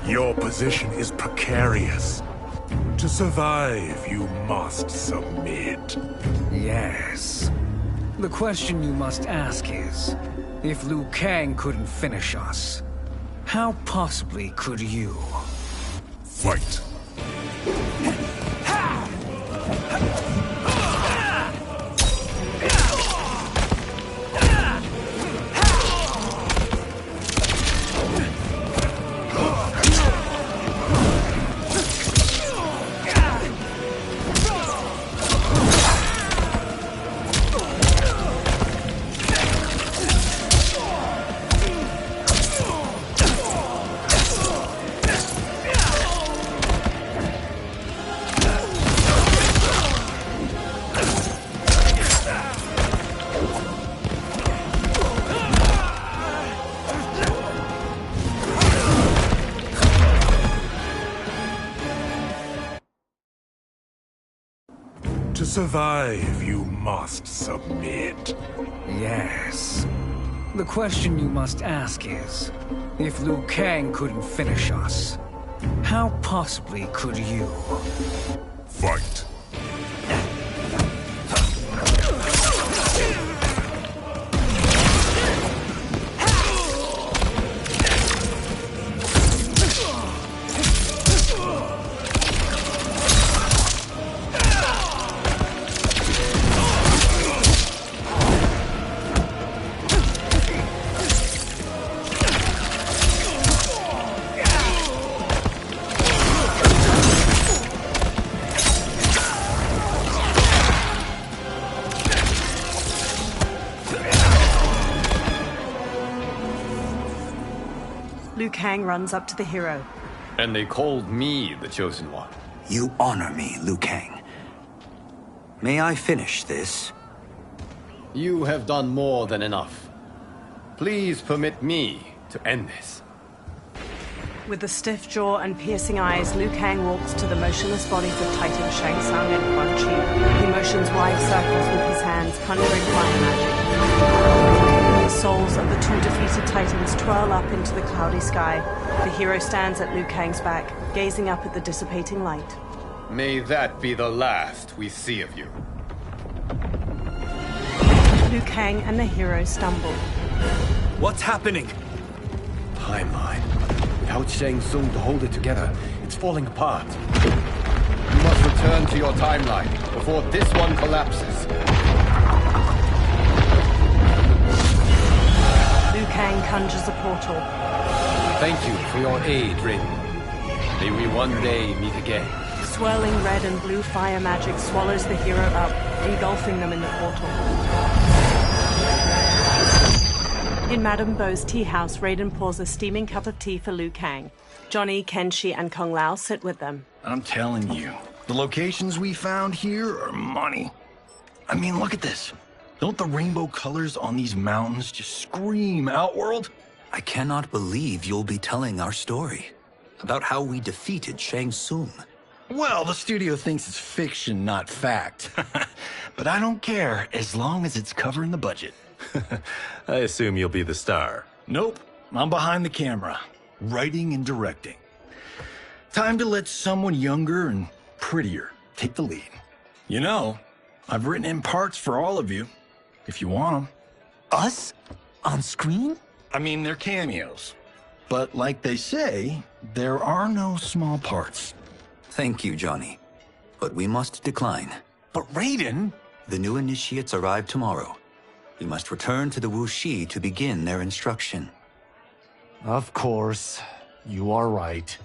Speaker 18: Your position is precarious. To survive, you must submit.
Speaker 10: Yes. The question you must ask is, if Liu Kang couldn't finish us, how possibly could you?
Speaker 18: Fight. To survive, you must submit.
Speaker 10: Yes. The question you must ask is, if Liu Kang couldn't finish us, how possibly could you?
Speaker 18: Fight.
Speaker 3: Liu Kang runs up to the hero.
Speaker 14: And they called me the Chosen One.
Speaker 16: You honor me, Liu Kang. May I finish this?
Speaker 14: You have done more than enough. Please permit me to end this.
Speaker 3: With a stiff jaw and piercing eyes, Liu Kang walks to the motionless bodies of Titan Shang Tsung and Quan Chi. He motions wide circles with his hands, conjuring fire magic. The souls of the two defeated Titans twirl up into the cloudy sky. The hero stands at Liu Kang's back, gazing up at the dissipating light.
Speaker 14: May that be the last we see of you.
Speaker 3: Liu Kang and the hero stumble.
Speaker 12: What's happening?
Speaker 14: Timeline. Without Shang Tsung to hold it together, it's falling apart. You must return to your timeline before this one collapses.
Speaker 3: Liu Kang conjures a portal.
Speaker 14: Thank you for your aid, Raiden. May we one day meet again.
Speaker 3: Swirling red and blue fire magic swallows the hero up, engulfing them in the portal. In Madame Bo's tea house, Raiden pours a steaming cup of tea for Liu Kang. Johnny, Kenshi, and Kung Lao sit with them.
Speaker 11: I'm telling you, the locations we found here are money. I mean, look at this. Don't the rainbow colors on these mountains just scream Outworld?
Speaker 12: I cannot believe you'll be telling our story about how we defeated Shang Tsung.
Speaker 11: Well, the studio thinks it's fiction, not fact. But I don't care, as long as it's covering the budget.
Speaker 19: I assume you'll be the star.
Speaker 11: Nope, I'm behind the camera, writing and directing. Time to let someone younger and prettier take the lead. You know, I've written in parts for all of you, if you want them.
Speaker 13: Us? On screen?
Speaker 11: I mean, they're cameos. But like they say, there are no small parts.
Speaker 12: Thank you, Johnny. But we must decline.
Speaker 11: But Raiden...
Speaker 16: The new initiates arrive tomorrow. You must return to the Wuxi to begin their instruction.
Speaker 13: Of course. You are right.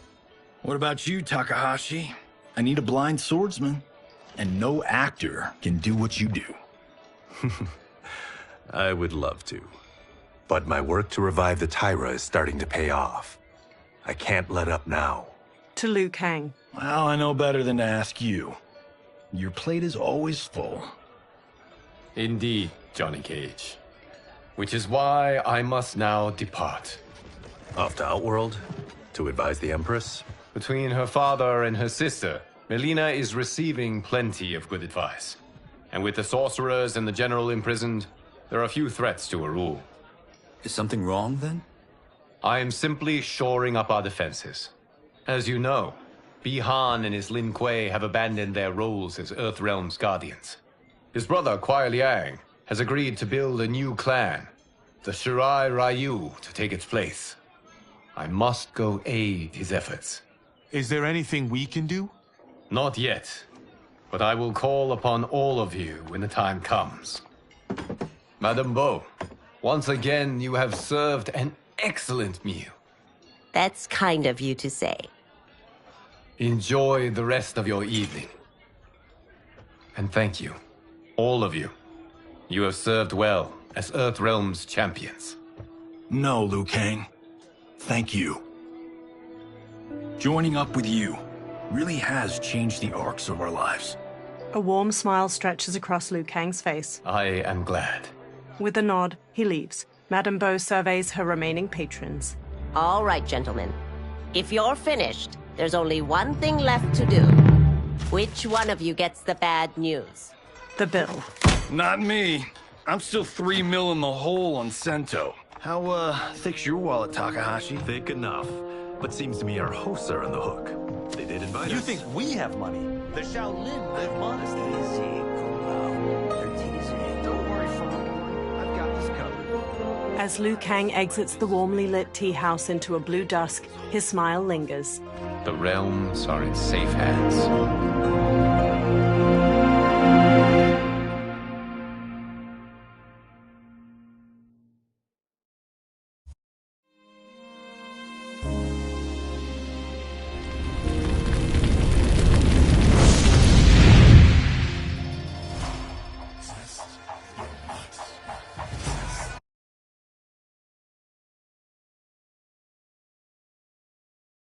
Speaker 11: What about you, Takahashi? I need a blind swordsman. And no actor can do what you do.
Speaker 19: I would love to. But my work to revive the Tyra is starting to pay off. I can't let up now.
Speaker 3: To Liu Kang.
Speaker 11: Well, I know better than to ask you. Your plate is always full.
Speaker 14: Indeed, Johnny Cage. Which is why I must now depart.
Speaker 19: Off to Outworld? To advise the Empress?
Speaker 14: Between her father and her sister, Mileena is receiving plenty of good advice. And with the sorcerers and the general imprisoned, there are few threats to her rule.
Speaker 16: Is something wrong, then?
Speaker 14: I am simply shoring up our defenses. As you know, Bi-Han and his Lin Kuei have abandoned their roles as Earthrealm's guardians. His brother, Kuai Liang, has agreed to build a new clan, the Shirai Ryu, to take its place. I must go aid his efforts.
Speaker 13: Is there anything we can do?
Speaker 14: Not yet, but I will call upon all of you when the time comes. Madame Bo, once again you have served an excellent meal.
Speaker 17: That's kind of you to say.
Speaker 14: Enjoy the rest of your evening. And thank you, all of you. You have served well as Earthrealm's champions.
Speaker 11: No, Liu Kang. Thank you. Joining up with you really has changed the arcs of our lives.
Speaker 3: A warm smile stretches across Liu Kang's face.
Speaker 14: I am glad.
Speaker 3: With a nod, he leaves. Madame Bo surveys her remaining patrons.
Speaker 17: All right, gentlemen. If you're finished, there's only one thing left to do. Which one of you gets the bad news?
Speaker 3: The bill.
Speaker 11: Not me. I'm still 3 mil in the hole on Sento. How, thick's your wallet, Takahashi?
Speaker 19: Thick enough. But seems to me our hosts are on the hook. They did invite us.
Speaker 13: You think we have money? The Shaolin live modestly. Don't worry, Fong. I've got this covered.
Speaker 3: As Liu Kang exits the warmly lit tea house into a blue dusk, his smile lingers.
Speaker 14: The realms are in safe hands.